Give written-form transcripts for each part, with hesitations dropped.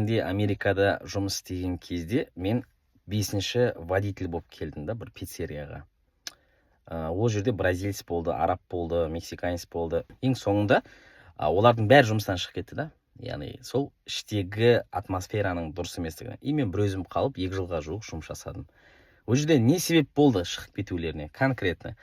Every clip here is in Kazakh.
кезінде Америкада жұмыс істеген кезде мен 5-ші водитель болып келдім да бір пиццерияға. Ол жерде бразилец болды, араб болды, мексиканец болды. Ең соңында олардың бәрі жұмыстан шығып кетті да. Яғни сол іштегі атмосфераның дұрыс еместігіне. И мен бір өзім қалып 2 жылға жуық жұмыс жасадым. Ол жерде не себеп болды шығып кетулеріне? Конкретно.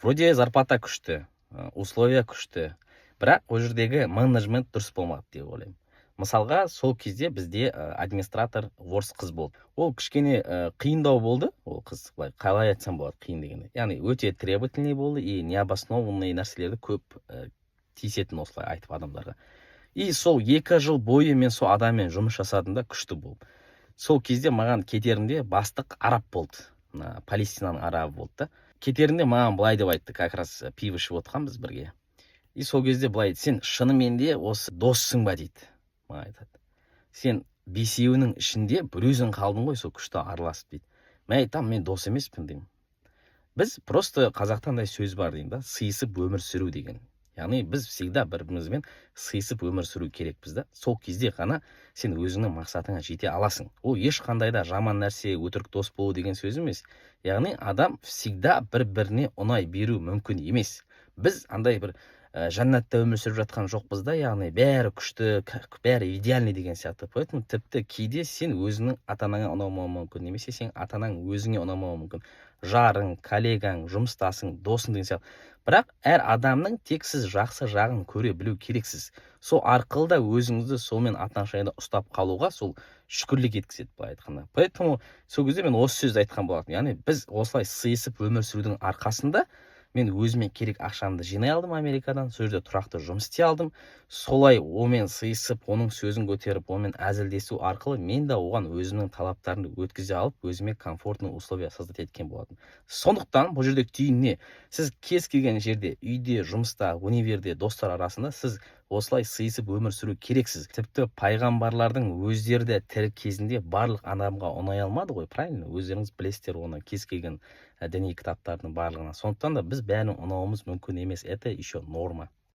Вроде зарплата күшті, условия күшті. Бірақ ол жердегі менеджмент дұрыс болмады деп ойлаймын. Мысалға, сол кезде бізде администратор орыс қыз болды. Ол кішкене қиындау болды, ол қыз, қалай айтсам болады қиын дегенде. Яғни өте требовательный болды и необоснованный нәрселерді көп тиісетін осылай айтып адамдарға. И сол 2 жыл бойы мен сол адаммен жұмыс жасадым да, күшті болып. Сол кезде маған кетерінде бастық араб болды. Палестинаның арабы болды да. Кетерінде маған былай деп айтты, как раз пиво ішіп отырғанбыз бірге. И сол кезде былай, сен шынымен де осы доссың ба дейді. Маған айтады. Сен 5-еуінің ішінде бір өзің қалдың ғой, сол күшті араласып дейді. Мен айтам, мен дос емеспін деймін. Біз просто қазақтандай сөз бар деймін да, сыйысып өмір сүру деген. Яғни біз всегда бір-бірімізбен сыйысып өмір сүру керекпіз да. Сол кезде ғана сен өзіңнің мақсатыңа жете аласың. Ол ешқандай да жаман нәрсе, өтірік дос болу деген сөз емес. Яғни адам всегда бір-біріне ұнай беру мүмкін емес. Біз андай бір жәннатта өмір сүріп жатқан жоқпыз да, яғни бәрі күшті, бәрі идеальный деген сияқты. Поэтому тіпті кейде сен өзіңнің ата-анаңа ұнамауы мүмкін, немесе сен ата-анаң өзіңе ұнамауы мүмкін. Жарың, коллегаң, жұмыстасың, досың деген сияқты. Бірақ әр адамның тек сіз жақсы жағын көре білу керексіз. Сол арқылы да өзіңізді солмен отношенияда ұстап қалуға сол шүкірлік еткізеді, былай айтқанда. Поэтому сол кезде мен осы сөзді айтқан болатынмын. Яғни біз осылай сыйысып өмір сүрудің арқасында мен өзіме керек ақшамды жинай алдым Америкадан, сол жерде тұрақты жұмыс істей алдым. Солай онымен сыйысып, оның сөзін көтеріп, онымен әзілдесу арқылы мен де оған өзімнің талаптарымды өткізе алып, өзіме комфортный условия создать еткен болатын. Сондықтан бұл жерде түйін не? Сіз кез келген жерде, үйде, жұмыста, универде, достар арасында сіз осылай сыйысып өмір сүру керексіз. Тіпті пайғамбарлардың өздері де тірі кезінде барлық адамға ұнай алмады ғой, правильно? Өздеріңіз білесіздер оны кез келген діни кітаптардың барлығына. Сондықтан да біз бәрінің ұнауымыз мүмкін емес. Это еще норма.